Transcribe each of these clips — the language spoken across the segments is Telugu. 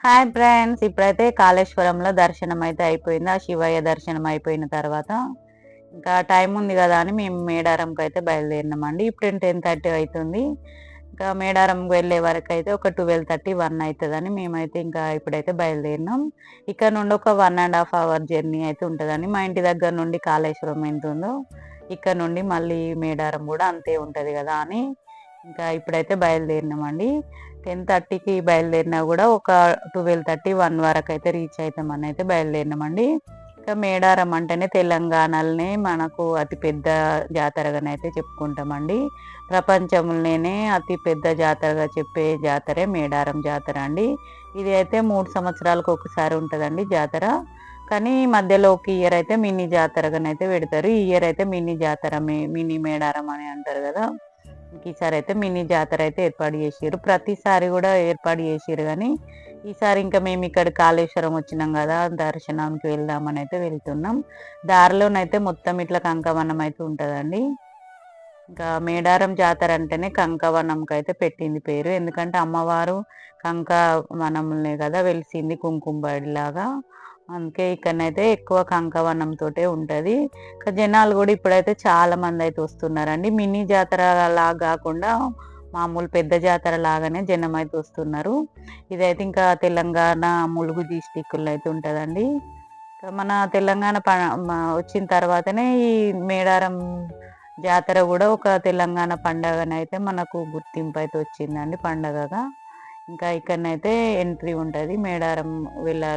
Hi friends! ఇప్పుడైతే కాళేశ్వరంలో దర్శనం అయితే అయిపోయింది. ఆ శివయ్య దర్శనం అయిపోయిన తర్వాత ఇంకా టైం ఉంది కదా అని మేము మేడారంకి అయితే బయలుదేరినామండి. ఇప్పుడు 10:30 అవుతుంది. ఇంకా మేడారంకి వెళ్ళే వరకు అయితే ఒక 12:30, 1 అవుతుందని మేమైతే ఇంకా ఇప్పుడైతే బయలుదేరినాం. ఇక్కడ నుండి ఒక 1.5 అవర్ జర్నీ అయితే ఉంటుందండి. మా ఇంటి దగ్గర నుండి కాళేశ్వరం ఎంత ఉందో ఇక్కడ నుండి మళ్ళీ మేడారం కూడా అంతే ఉంటుంది కదా అని ఇంకా ఇప్పుడైతే బయలుదేరినామండి. 10:30కి బయలుదేరినా కూడా ఒక 12:30, 1 వరకు అయితే రీచ్ అవుతామని అయితే బయలుదేరినామండి. ఇంకా మేడారం అంటేనే తెలంగాణలోనే మనకు అతి పెద్ద జాతరగానైతే చెప్పుకుంటామండి. ప్రపంచంలోనే అతి పెద్ద జాతరగా చెప్పే జాతరే మేడారం జాతర అండి. ఇది అయితే 3 సంవత్సరాలకు ఒకసారి ఉంటుందండి జాతర. కానీ మధ్యలో ఒక ఇయర్ అయితే మినీ జాతరగానైతే పెడతారు. ఈ ఇయర్ అయితే మినీ జాతర, మినీ మేడారం అని అంటారు కదా. ఈసారి అయితే మినీ జాతర అయితే ఏర్పాటు చేసిర్రు. ప్రతిసారి కూడా ఏర్పాటు చేసిర్రు కానీ ఈసారి ఇంకా మేము ఇక్కడ కాళేశ్వరం వచ్చినాం కదా, దర్శనానికి వెళ్దామని అయితే వెళ్తున్నాం. దారిలోనైతే మొత్తం ఇట్లా కంకవనం అయితే ఉంటుందండి. ఇంకా మేడారం జాతర అంటేనే కంకవనంకి అయితే పెట్టింది పేరు. ఎందుకంటే అమ్మవారు కంకవనంలోనే కదా వెలిసింది, కుంకుమలాగా. అందుకే ఇక్కడనైతే ఎక్కువ కంకవనం తోటే ఉంటది. జనాలు కూడా ఇప్పుడైతే చాలా మంది అయితే వస్తున్నారండి. మినీ జాతర లాగా కాకుండా మామూలు పెద్ద జాతర లాగానే జనం అయితే వస్తున్నారు. ఇదైతే ఇంకా తెలంగాణ ములుగు డిస్టిక్లో అయితే ఉంటదండి. మన తెలంగాణ వచ్చిన తర్వాతనే ఈ మేడారం జాతర కూడా ఒక తెలంగాణ పండగనైతే మనకు గుర్తింపు అయితే వచ్చిందండి పండగగా. ఇంకా ఇక్కడనైతే ఎంట్రీ ఉంటుంది మేడారం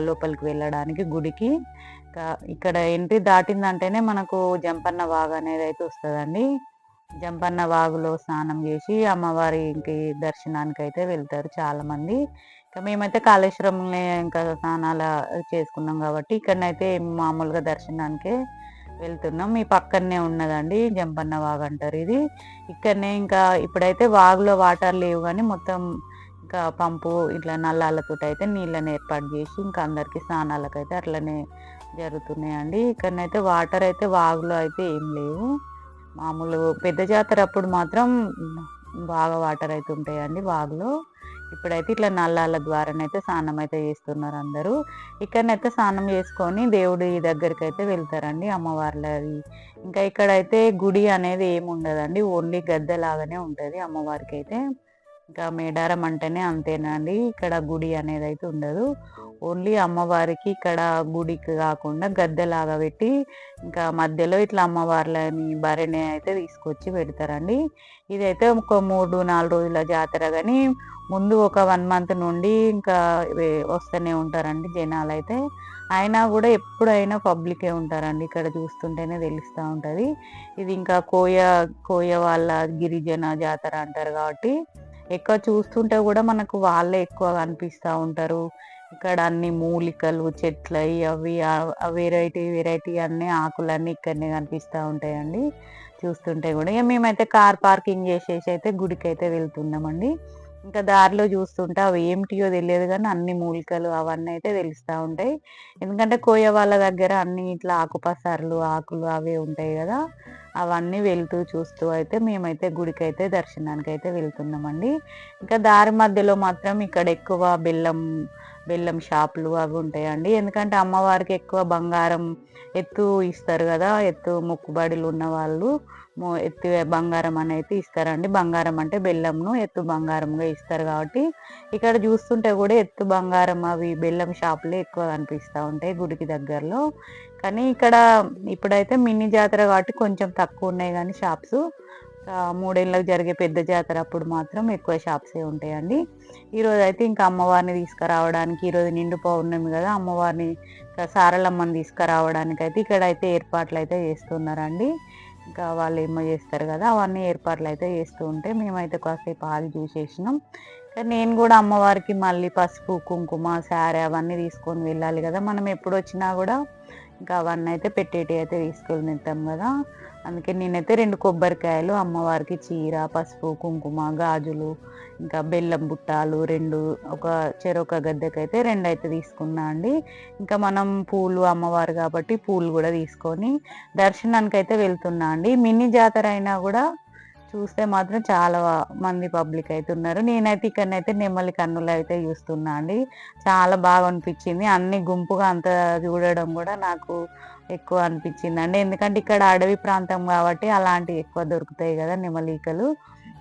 లోపలికి వెళ్ళడానికి గుడికి. ఇక్కడ ఎంట్రీ దాటిందంటేనే మనకు జంపన్న వాగు అనేది అయితే వస్తుందండి. జంపన్న వాగులో స్నానం చేసి అమ్మవారికి దర్శనానికి అయితే వెళ్తారు చాలా మంది. ఇంకా మేమైతే కాళేశ్వరంలో ఇంకా స్నానాలు చేసుకున్నాం కాబట్టి ఇక్కడనైతే మామూలుగా దర్శనానికే వెళ్తున్నాం. ఈ పక్కనే ఉన్నదండి జంపన్న వాగు అంటారు ఇది. ఇక్కడనే ఇంకా ఇప్పుడైతే వాగులో వాటర్ లేవు కానీ మొత్తం ఇంకా పంపు ఇట్లా నల్లాలతో అయితే నీళ్ళని ఏర్పాటు చేసి ఇంకా అందరికి స్నానాలకైతే అట్లనే జరుగుతున్నాయండి. ఇక్కడనైతే వాటర్ అయితే వాగులో అయితే ఏం లేవు. మామూలు పెద్ద జాతర అప్పుడు మాత్రం బాగా వాటర్ అయితే ఉంటాయండి వాగులో. ఇప్పుడైతే ఇట్లా నల్లాల ద్వారానైతే స్నానం అయితే చేస్తున్నారు అందరూ. ఇక్కడనైతే స్నానం చేసుకొని దేవుడి దగ్గరికి అయితే వెళ్తారండి అమ్మవార్లది. ఇంకా ఇక్కడైతే గుడి అనేది ఏమి ఉండదండి, ఓన్లీ గద్దె లాగానే ఉంటుంది అమ్మవారికి అయితే. ఇంకా మేడారం అంటేనే అంతేనండి, ఇక్కడ గుడి అనేది అయితే ఉండదు. ఓన్లీ అమ్మవారికి ఇక్కడ గుడికి కాకుండా గద్దెలాగా పెట్టి ఇంకా మధ్యలో ఇట్లా అమ్మవార్లని భరణి అయితే తీసుకొచ్చి పెడతారండి. ఇదైతే ఒక 3-4 రోజుల జాతర కానీ ముందు ఒక 1 మంత్ నుండి ఇంకా వస్తూనే ఉంటారండి జనాలు అయితే. అయినా కూడా ఎప్పుడైనా పబ్లికే ఉంటారండి, ఇక్కడ చూస్తుంటేనే తెలుస్తూ ఉంటుంది. ఇది ఇంకా కోయ వాళ్ళ గిరిజన జాతర అంటారు కాబట్టి ఎక్కువ చూస్తుంటే కూడా మనకు వాళ్ళే ఎక్కువ కనిపిస్తూ ఉంటారు. ఇక్కడ అన్ని మూలికలు, చెట్లయి అవి వెరైటీ వెరైటీ అన్ని ఆకులన్నీ ఇక్కడనే కనిపిస్తూ ఉంటాయండి చూస్తుంటే కూడా. ఇక మేమైతే కార్ పార్కింగ్ చేసేసి అయితే గుడికి అయితే వెళ్తున్నామండి. ఇంకా దారిలో చూస్తుంటే అవి ఏమిటియో తెలియదు కానీ అన్ని మూలికలు అవన్నీ అయితే తెలుస్తూ ఉంటాయి. ఎందుకంటే కోయ వాళ్ళ దగ్గర అన్ని ఇట్లా ఆకుపసర్లు, ఆకులు అవే ఉంటాయి కదా. అవన్నీ వెళ్తూ చూస్తూ అయితే మేమైతే గుడికి అయితే దర్శనానికి అయితే వెళ్తున్నామండి. ఇంకా దారి మధ్యలో మాత్రం ఇక్కడ ఎక్కువ బెల్లం షాపులు అవి ఉంటాయండి. ఎందుకంటే అమ్మవారికి ఎక్కువ బంగారం ఎత్తు ఇస్తారు కదా, ఎత్తు మొక్కుబడులు ఉన్న వాళ్ళు ఎత్తు బంగారం అనేది ఇస్తారండి. బంగారం అంటే బెల్లంను ఎత్తు బంగారంగా ఇస్తారు కాబట్టి ఇక్కడ చూస్తుంటే కూడా ఎత్తు బంగారం అవి బెల్లం షాపులే ఎక్కువ కనిపిస్తూ ఉంటాయి గుడికి దగ్గరలో. కానీ ఇక్కడ ఇప్పుడైతే మినీ జాతర కాబట్టి కొంచెం తక్కువ ఉన్నాయి కానీ షాప్స్. 3 ఏళ్ళకి జరిగే పెద్ద జాతర అప్పుడు మాత్రం ఎక్కువ షాప్సే ఉంటాయండి. ఈరోజు అయితే ఇంకా అమ్మవారిని తీసుకురావడానికి, ఈరోజు నిండు పౌర్ణమి కదా, అమ్మవారిని సారలమ్మని తీసుకురావడానికి అయితే ఇక్కడైతే ఏర్పాట్లు అయితే చేస్తున్నారండి. ఇంకా వాళ్ళు ఏమో చేస్తారు కదా అవన్నీ ఏర్పాట్లు అయితే చేస్తూ ఉంటే మేమైతే కాసేపు ఆగి చూసేసినాం. నేను కూడా అమ్మవారికి మళ్ళీ పసుపు, కుంకుమ, శారీ అవన్నీ తీసుకొని వెళ్ళాలి కదా. మనం ఎప్పుడు వచ్చినా కూడా ఇంకా అవన్నీ అయితే పెట్టేటి అయితే తీసుకెళ్ళి తింటాం కదా. అందుకే నేనైతే 2 కొబ్బరికాయలు, అమ్మవారికి చీర, పసుపు, కుంకుమ, గాజులు, ఇంకా బెల్లం బుట్టాలు 2, చెరొక గద్దెకైతే 2 అయితే తీసుకున్నా అండి. ఇంకా మనం పూలు అమ్మవారు కాబట్టి పూలు కూడా తీసుకొని దర్శనానికి అయితే వెళ్తున్నా అండి. మినీ జాతర అయినా కూడా చూస్తే మాత్రం చాలా మంది పబ్లిక్ అయితే ఉన్నారు. నేనైతే ఇక్కడనైతే నెమలి కన్నులు అయితే చూస్తున్నా అండి. చాలా బాగా అనిపించింది. అన్ని గుంపుగా అంత చూడడం కూడా నాకు ఎక్కువ అనిపించిందండి. ఎందుకంటే ఇక్కడ అడవి ప్రాంతం కాబట్టి అలాంటివి ఎక్కువ దొరుకుతాయి కదా నెమలికలు.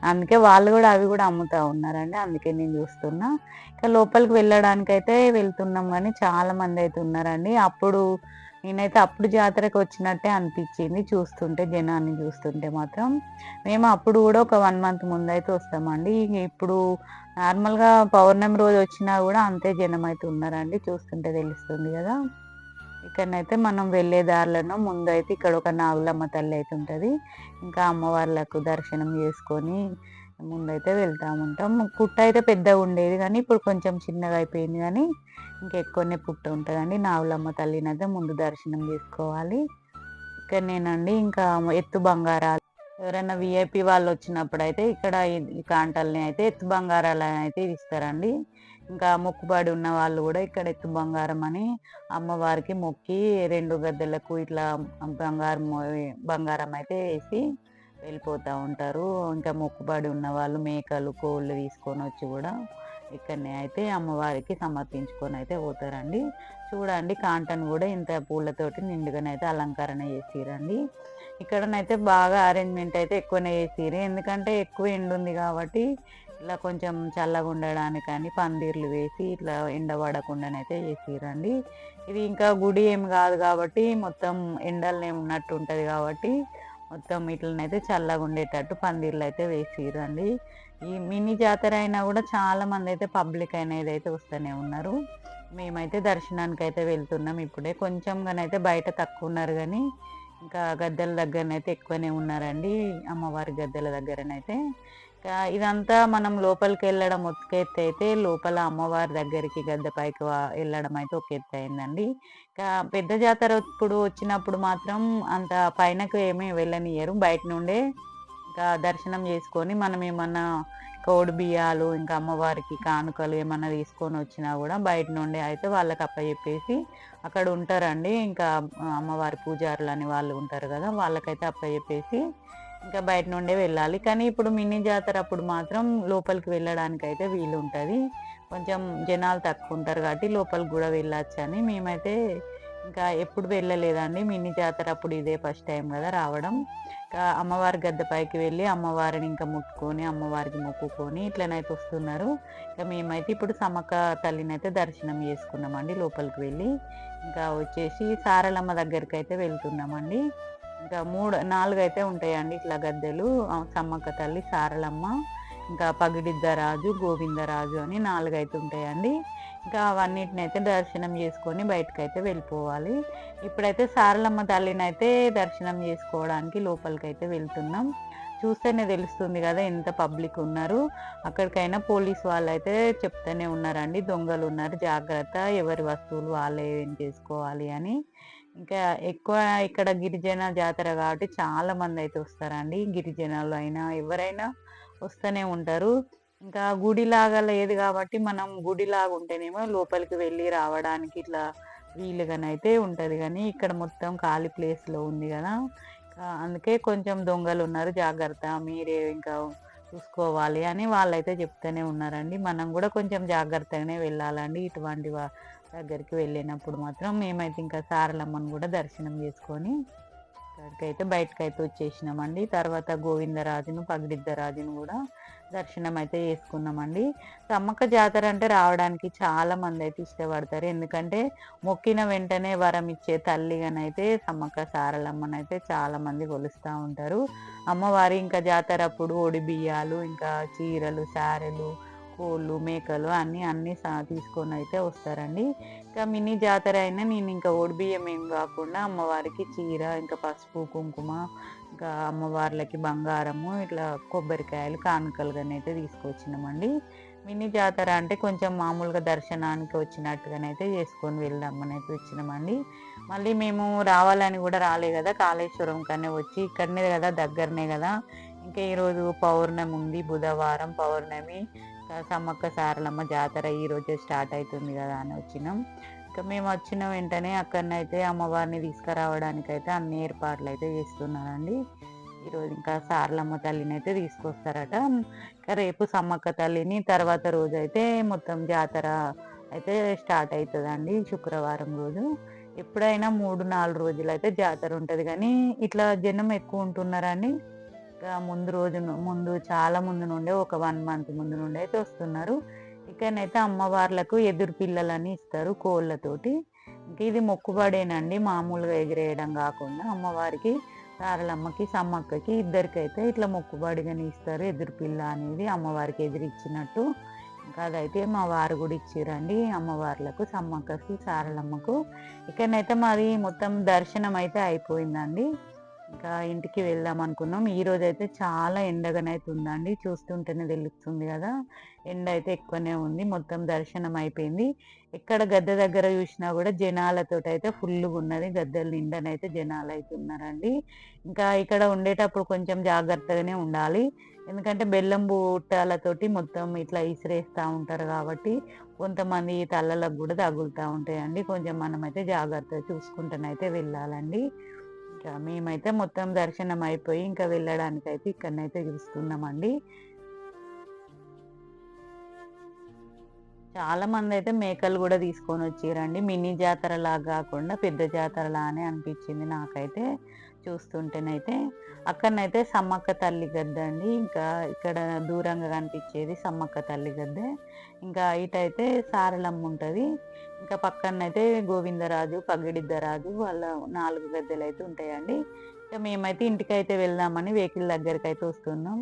అందుకే వాళ్ళు కూడా అవి కూడా అమ్ముతా ఉన్నారండి. అందుకే నేను చూస్తున్నా. ఇక లోపలికి వెళ్ళడానికైతే వెళ్తున్నాం గానీ చాలా మంది అయితే ఉన్నారండి. నేనైతే అప్పుడు జాతరకు వచ్చినట్టే అనిపించింది చూస్తుంటే, జనాన్ని చూస్తుంటే మాత్రం. మేము అప్పుడు కూడా ఒక 1 మంత్ ముందైతే వస్తామండి. ఇప్పుడు నార్మల్‌గా పౌర్ణమి రోజు వచ్చినా కూడా అంతే జనమైతే ఉన్నారండి. చూస్తుంటే తెలుస్తుంది కదా! ఇక్కడనైతే మనం వెళ్ళే దారిలోనో ముందైతే ఇక్కడ ఒక నాగులమ్మ తల్లి అయితే ఉంటది. ఇంకా అమ్మవార్లకు దర్శనం చేసుకొని ముందైతే వెళ్తా ఉంటాం. పుట్ట అయితే పెద్దగుండేది గానీ, ఇప్పుడు కొంచెం చిన్నగా అయిపోయింది గానీ, ఇంకెక్కువనే పుట్ట ఉంటదండి. నాగులమ్మ తల్లినైతే ముందు దర్శనం చేసుకోవాలి. ఇక్కడనేనండి ఇంకా ఎత్తు బంగారాలు ఎవరైనా వీఐపీ వాళ్ళొచ్చినప్పుడైతే ఇక్కడ ఈ కాంటల్ని అయితే ఎత్తు బంగారాలనైతే ఇస్తారండి. ఇంకా మొక్కుబడి ఉన్న వాళ్ళు గూడా ఇక్కడ ఎత్తు బంగారం అని అమ్మవారికి మొక్కి 2 గద్దెలకు ఇట్లా బంగారం అయితే ఏసి వెళ్ళిపోతా ఉంటారు. ఇంకా మొక్కుబడి ఉన్నవాళ్ళు మేకలు, కోళ్ళు తీసుకొనొచ్చి గూడా ఇక్కడనే అయితే అమ్మవారికి సమర్పించుకొనైతే పోతారండి. చూడండి కాంటను గూడా ఇంత పూలతోటి నిండుగానైతే అలంకరణ చేసిర్రండి. ఇక్కడనైతే బాగా అరేంజ్‌మెంట్ అయితే ఎక్కువనే చేసిర్రు. ఎందుకంటే ఎక్కువ ఎండుంది కాబట్టి ఇలా కొంచెం చల్లగుండడానికని పందిర్లు వేసి ఇట్లా ఎండ పడకుండానైతే చేసిర్రండి. ఇది ఇంకా గుడి ఏమి గాదు కాబట్టి మొత్తం ఎండలనే ఉన్నట్టు ఉంటది కాబట్టి మొత్తం ఇట్లనైతే చల్లగుండేటట్టు పందిర్లయితే వేసిర్రండి. ఈ మినీ జాతర అయినా గూడా చాలా మందయితే పబ్లిక్ అనేదైతే వస్తూనే ఉన్నారు. మేమైతే దర్శనానికైతే వెళ్తున్నాం ఇప్పుడే. కొంచెంగానైతే బయట తక్కువున్నారు గానీ, ఇంకా గద్దెల దగ్గరనైతే ఎక్కువనే ఉన్నారండి. అమ్మవారి గద్దెల దగ్గరనైతే. ఇదంతా మనం లోపలికెళ్ళడం ఒక ఎత్తయితే, లోపల అమ్మవారి దగ్గరికి గద్దె పైకి ఎళ్ళడం అయితే ఒక ఎత్తయిందండి. పెద్ద జాతర ఇప్పుడు వచ్చినప్పుడు మాత్రం అంత పైనకు ఏమీ వెళ్ళనియ్యరు. బయట నుండే ఇంకా దర్శనం చేసుకొని మనమేమన్నా కోడి బియ్యాలు, ఇంకా అమ్మవారికి కానుకలు ఏమన్నా తీసుకొనొచ్చినా గూడా బయట నుండే అయితే వాళ్ళకి అప్పజెప్పేసి అక్కడ ఉంటారండి. ఇంకా అమ్మవారి పూజారులని వాళ్ళు ఉంటారు గదా! వాళ్ళకైతే అప్పజెప్పేసి ఇంకా బయట నుండే వెళ్ళాలి. కానీ ఇప్పుడు మినీ జాతర అప్పుడు మాత్రం లోపలికి వెళ్ళడానికైతే వీలుంటది. కొంచెం జనాలు తక్కువుంటారు కాబట్టి లోపలికి గూడా వెళ్ళొచ్చని మేమైతే ఇంకా ఎప్పుడు వెళ్ళలేదండి. మినీ జాతర అప్పుడు ఇదే ఫస్ట్ టైమ్ గదా రావడం. అమ్మవారి గద్దె పైకి వెళ్ళి అమ్మవారిని ఇంకా ముట్టుకొని, అమ్మవారికి మొక్కుకొని ఇట్లనైతే వస్తున్నారు. మేమైతే ఇప్పుడు సమ్మక్క తల్లినైతే దర్శనం చేసుకున్నామండి లోపలికి వెళ్ళి. ఇంకా వచ్చేసి సారలమ్మ దగ్గరికైతే వెళ్తున్నామండి. ఇంకా 4 అయితే ఉంటాయండి ఇట్లా గద్దెలు. సమ్మక్క తల్లి, సారలమ్మ, ఇంకా పగిడిద్దరాజు, గోవిందరాజు అని 4 అయితే ఉంటాయండి. ఇంకా అవన్నిటినైతే దర్శనం చేసుకొని బయటకైతే వెళ్ళిపోవాలి. ఇప్పుడైతే సారలమ్మ తల్లినైతే దర్శనం చేసుకోవడానికి లోపలికైతే వెళ్తున్నాం. చూస్తేనే తెలుస్తుంది కదా ఎంత పబ్లిక్ ఉన్నారు. అక్కడికైనా పోలీస్ వాళ్ళైతే చెప్తూనే ఉన్నారండి, దొంగలున్నారు జాగ్రత్త, ఎవరి వస్తువులు వాళ్ళే ఏం చేసుకోవాలి అని. ఇంకా ఎక్కువ ఇక్కడ గిరిజన జాతర కాబట్టి చాలా మంది అయితే వస్తారండి. గిరిజనులు అయినా ఎవరైనా వస్తూనే ఉంటారు. ఇంకా గుడిలాగా లేదు కాబట్టి మనం గుడిలాగా ఉంటేనేమో లోపలికి వెళ్ళి రావడానికి ఇట్లా వీలుగానైతే ఉంటది గానీ, ఇక్కడ మొత్తం ఖాళీ ప్లేస్‌లో ఉంది గదా! అందుకే కొంచెం దొంగలున్నారు జాగ్రత్త, మీరే ఇంకా చూసుకోవాలి అని వాళ్ళైతే చెప్తూనే ఉన్నారండి. మనం గూడా కొంచెం జాగ్రత్తగానే వెళ్ళాలండి. ఇటువంటి దగ్గరికి వెళ్ళినప్పుడు మాత్రం. మేమైతే ఇంకా సారలమ్మను గూడా దర్శనం చేసుకొని అక్కడికైతే బయటకైతే వచ్చేసినామండి. తర్వాత గోవిందరాజును, పగిడిద్దరాజును గూడా దర్శనం అయితే చేసుకున్నామండి. సమ్మక్క జాతర అంటే రావడానికి చాలా మందైతే ఇష్టపడతారు. ఎందుకంటే మొక్కిన వెంటనే వరం ఇచ్చే తల్లిగానైతే సమ్మక్క సారలమ్మనైతే చాలా మంది కొలుస్తా ఉంటారు. అమ్మవారి ఇంకా జాతర అప్పుడు ఒడి బియ్యాలు, ఇంకా చీరలు, సారెలు, కోళ్ళు, మేకలు అన్నీ తీసుకొనైతే వస్తారండి. ఇంకా మినీ జాతర అయినా నేను ఇంకా ఒడిబియ్యం ఏం కాకుండా అమ్మవారికి చీర, ఇంకా పసుపు, కుంకుమ, ఇంకా అమ్మవార్లకి బంగారము, ఇట్లా కొబ్బరికాయలు కానుకలుగానైతే తీసుకొచ్చినామండి. మినీ జాతర అంటే కొంచెం మామూలుగా దర్శనానికి వచ్చినట్టుగానైతే చేసుకొని వెళ్దామని అయితే వచ్చినామండి. మళ్ళీ మేము రావాలని కూడా రాలే కదా, కాళేశ్వరం కనే వచ్చి ఇక్కడనే కదా, దగ్గరనే కదా. ఇంకా ఈరోజు పౌర్ణమి ఉంది, బుధవారం పౌర్ణమి. సమ్మక్క సారలమ్మ జాతర ఈరోజే స్టార్ట్ అవుతుంది కదా అని వచ్చినాం. ఇంకా మేము వచ్చిన వెంటనే అక్కడనైతే అమ్మవారిని తీసుకురావడానికైతే అన్ని ఏర్పాట్లు అయితే చేస్తున్నారండి. ఈరోజు ఇంకా సారలమ్మ తల్లిని అయితే తీసుకొస్తారట. ఇంకా రేపు సమ్మక్క తల్లిని తర్వాత రోజు అయితే మొత్తం జాతర అయితే స్టార్ట్ అవుతుందండి. శుక్రవారం రోజు ఎప్పుడైనా 3-4 రోజులు అయితే జాతర ఉంటుంది, కానీ ఇట్లా జనం ఎక్కువ ఉంటున్నారండి. ఇంకా ముందు చాలా ముందు నుండే ఒక 1 మంత్ ముందు నుండి అయితే వస్తున్నారు. ఇక్కడనైతే అమ్మవార్లకు ఎదురు పిల్లలని ఇస్తారు కోళ్ళతోటి. ఇంకా ఇది మొక్కుబడేనండి, మామూలుగా ఎగిరేయడం కాకుండా అమ్మవారికి సారలమ్మకి సమ్మక్కకి ఇద్దరికైతే ఇట్లా మొక్కుబడిగాని ఇస్తారు. ఎదురు పిల్ల అనేది అమ్మవారికి ఎదురిచ్చినట్టు. ఇంకా అదైతే మా వారు కూడా ఇచ్చిరండి అమ్మవార్లకు, సమ్మక్కకి సారలమ్మకు. ఇక్కడనైతే మాది మొత్తం దర్శనం అయితే అయిపోయిందండి. ఇంకా ఇంటికి వెళ్దాం అనుకున్నాం. ఈ రోజు అయితే చాలా ఎండగానైతే ఉందండి, చూస్తుంటేనే తెలుస్తుంది కదా. ఎండ అయితే ఎక్కువనే ఉంది. మొత్తం దర్శనం అయిపోయింది. ఎక్కడ గద్దె దగ్గర చూసినా కూడా జనాలతోటి అయితే ఫుల్గా ఉన్నది. గద్దెల నిండనైతే జనాలు అయితే ఉన్నారండి. ఇంకా ఇక్కడ ఉండేటప్పుడు కొంచెం జాగ్రత్తగానే ఉండాలి, ఎందుకంటే బెల్లం బూటాలతోటి మొత్తం ఇట్లా ఇసిరేస్తూ ఉంటారు కాబట్టి కొంతమంది తలలకు కూడా తగులుతూ ఉంటాయండి. కొంచెం మనమైతే జాగ్రత్తగా చూసుకుంటూనైతే వెళ్ళాలండి. ఇంకా మేమైతే మొత్తం దర్శనం అయిపోయి ఇంకా వెళ్ళడానికి అయితే ఇక్కడనైతే చూస్తున్నామండి. చాలా మంది అయితే మేకలు కూడా తీసుకొని వచ్చిరండి. మినీ జాతర లాగా కాకుండా పెద్ద జాతర లానే అనిపించింది నాకైతే చూస్తుంటేనైతే. అక్కడనైతే సమ్మక్క తల్లి గద్దె అండి. ఇంకా ఇక్కడ దూరంగా కనిపించేది సమ్మక్క తల్లి గద్దె. ఇంకా ఇటైతే సారలమ్మ ఉంటుంది. ఇంకా పక్కనైతే గోవిందరాజు పగిడిద్దరాజు వాళ్ళ 4 గద్దెలు అయితే ఉంటాయండి. ఇంకా మేమైతే ఇంటికైతే వెళ్దామని వెహికల్ దగ్గరికి అయితే వస్తున్నాం.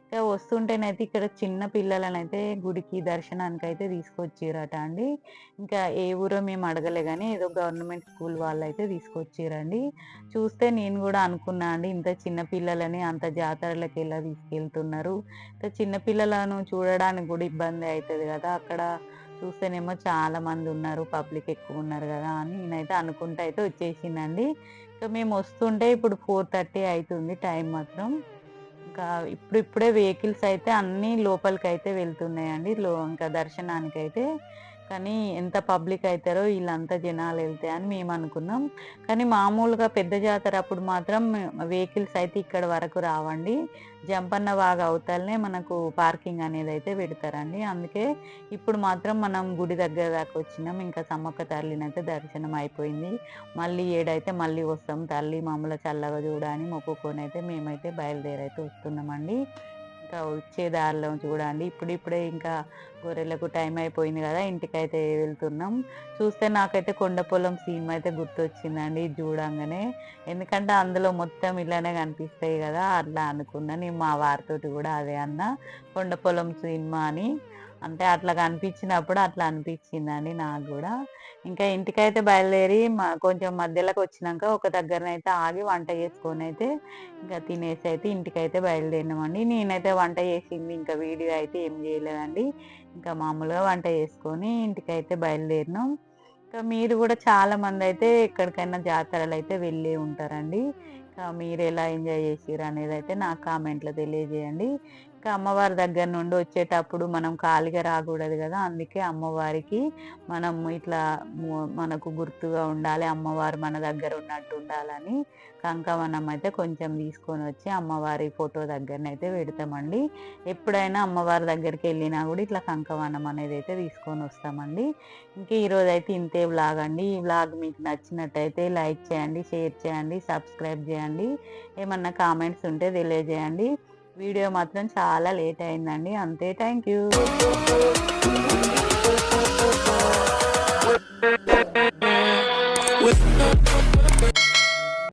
ఇంకా వస్తుంటేనైతే ఇక్కడ చిన్న పిల్లలనైతే గుడికి దర్శనానికి అయితే తీసుకొచ్చిరట అండి. ఇంకా ఏ ఊరో మేము అడగలే, కానీ ఏదో గవర్నమెంట్ స్కూల్ వాళ్ళు అయితే తీసుకొచ్చిరండి. చూస్తే నేను కూడా అనుకున్నా అండి, ఇంత చిన్న పిల్లలని అంత జాతరలకు ఎలా తీసుకెళ్తున్నారు, ఇంత చిన్న పిల్లలను చూడడానికి కూడా ఇబ్బంది అవుతుంది కదా. అక్కడ చూస్తేనేమో చాలా మంది ఉన్నారు, పబ్లిక్ ఎక్కువ ఉన్నారు కదా అని నేనైతే అనుకుంటూ అయితే వచ్చేసిందండి. ఇంకా మేము వస్తుంటే ఇప్పుడు 4:30 అవుతుంది టైం మాత్రం. ఇంకా ఇప్పుడిప్పుడే వెహికల్స్ అయితే అన్నీ లోపలికైతే వెళ్తున్నాయండి ఇంకా దర్శనానికైతే. కానీ ఎంత పబ్లిక్ అవుతారో వీళ్ళంతా జనాలు వెళ్తాయని మేము అనుకున్నాం. కానీ మామూలుగా పెద్ద జాతర అప్పుడు మాత్రం వెహికల్స్ అయితే ఇక్కడ వరకు రావండి. జంపన్న వాగు అవతలనే మనకు పార్కింగ్ అనేది అయితే పెడతారండి. అందుకే ఇప్పుడు మాత్రం మనం గుడి దగ్గర దాకా వచ్చినాం. ఇంకా సమ్మక్క తల్లిని అయితే దర్శనం అయిపోయింది. మళ్ళీ ఏడైతే మళ్ళీ వస్తాం, తల్లి మమ్మల్ని చల్లగా చూడని మొక్కుకొని అయితే మేమైతే బయలుదేరైతే వస్తున్నామండి. ఇంకా వచ్చే దారిలో చూడండి ఇప్పుడిప్పుడే ఇంకా గొర్రెలకు టైం అయిపోయింది కదా, ఇంటికైతే వెళ్తున్నాం. చూస్తే నాకైతే కొండ పొలం సినిమా అయితే గుర్తొచ్చిందండి చూడంగానే. ఎందుకంటే అందులో మొత్తం ఇలానే కనిపిస్తాయి కదా, అట్లా అనుకున్నా నేను. మా వారితోటి కూడా అదే అన్న, కొండ పొలం సినిమా అని. అంటే అట్లా కనిపించినప్పుడు అట్లా అనిపించిందండి నాకు కూడా. ఇంకా ఇంటికైతే బయలుదేరి కొంచెం మధ్యలోకి వచ్చినాక ఒక దగ్గరనైతే ఆగి వంట చేసుకొని అయితే ఇంకా తినేసి అయితే ఇంటికైతే బయలుదేరినామండి. నేనైతే వంట చేసింది ఇంకా వీడియో అయితే ఏం చేయలేదండి. ఇంకా మామూలుగా వంట చేసుకొని ఇంటికైతే బయలుదేరినాం. ఇంకా మీరు కూడా చాలా మంది అయితే ఎక్కడికైనా జాతరలు అయితే వెళ్ళి ఉంటారండి. ఇంకా మీరు ఎలా ఎంజాయ్ చేసిర్రు అనేది అయితే నాకు కామెంట్లో తెలియజేయండి. ఇంకా అమ్మవారి దగ్గర నుండి వచ్చేటప్పుడు మనం ఖాళీగా రాకూడదు కదా, అందుకే అమ్మవారికి మనం ఇట్లా మనకు గుర్తుగా ఉండాలి, అమ్మవారు మన దగ్గర ఉన్నట్టు ఉండాలని కంకవనం అయితే కొంచెం తీసుకొని వచ్చి అమ్మవారి ఫోటో దగ్గరనైతే పెడతామండి. ఎప్పుడైనా అమ్మవారి దగ్గరికి వెళ్ళినా కూడా ఇట్లా కంకవనం అనేది అయితే తీసుకొని వస్తామండి. ఇంకా ఈరోజు అయితే ఇంతే వ్లాగ్ అండి. ఈ వ్లాగ్ మీకు నచ్చినట్టయితే లైక్ చేయండి, షేర్ చేయండి, సబ్స్క్రైబ్ చేయండి. ఏమన్నా కామెంట్స్ ఉంటే తెలియజేయండి. వీడియో మాత్రం చాలా లేట్ అయిందండి, అంతే. Thank you.